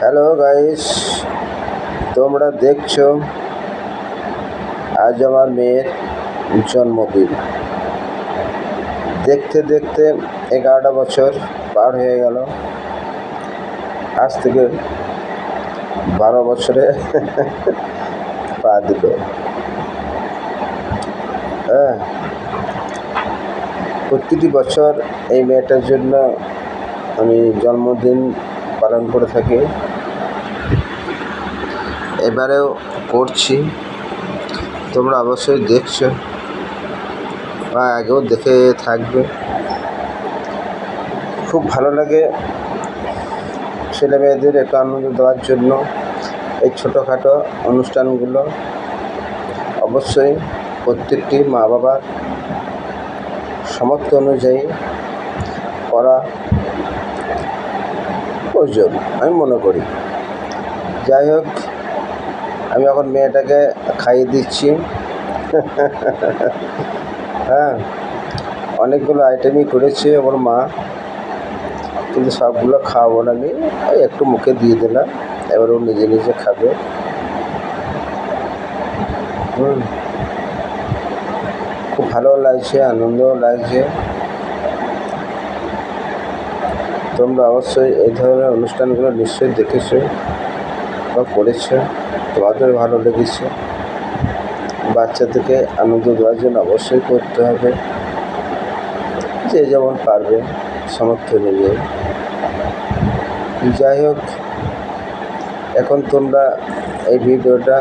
Hello guys, তোমরা দেখছো আজ আমার মেয়ের জন্মদিন। দেখতে দেখতে 11টা বছর পার হয়ে গেল। আজ থেকে 12 বছরে পা দিল। হ্যাঁ, প্রতিটি বছর এই মেয়েটার জন্য আমি জন্মদিন পালন করে থাকি। এবারেও করছি। তোমরা অবশ্যই দেখছো বা আগেও দেখে থাকবে। খুব ভালো লাগে ছেলে মেয়েদের একটু আনন্দ দেওয়ার জন্য এই ছোটোখাটো অনুষ্ঠানগুলো অবশ্যই প্রত্যেকটি মা বাবার সামর্থ্য অনুযায়ী করা প্রয়োজন আমি মনে করি। যাই হোক, আমি এখন মেয়েটাকে খাইয়ে দিচ্ছি। হ্যাঁ, অনেকগুলো আইটেমই করেছে ওর মা, কিন্তু সবগুলো খাওয়াবো না আমি, ওই একটু মুখে দিয়ে দিলাম, এবার ও নিজে নিজে খাবে। খুব ভালো লাগছে, আনন্দও লাগছে। তোমরা অবশ্যই এই ধরনের অনুষ্ঠানগুলো নিশ্চয়ই দেখেছো বা করেছো, তোমাদের ভালো লেগেছে। বাচ্চাদেরকে আনন্দ দেওয়ার জন্য অবশ্যই করতে হবে, যে যেমন পারবে সামর্থ্য অনুযায়ী। যাই হোক, এখন তোমরা এই ভিডিওটা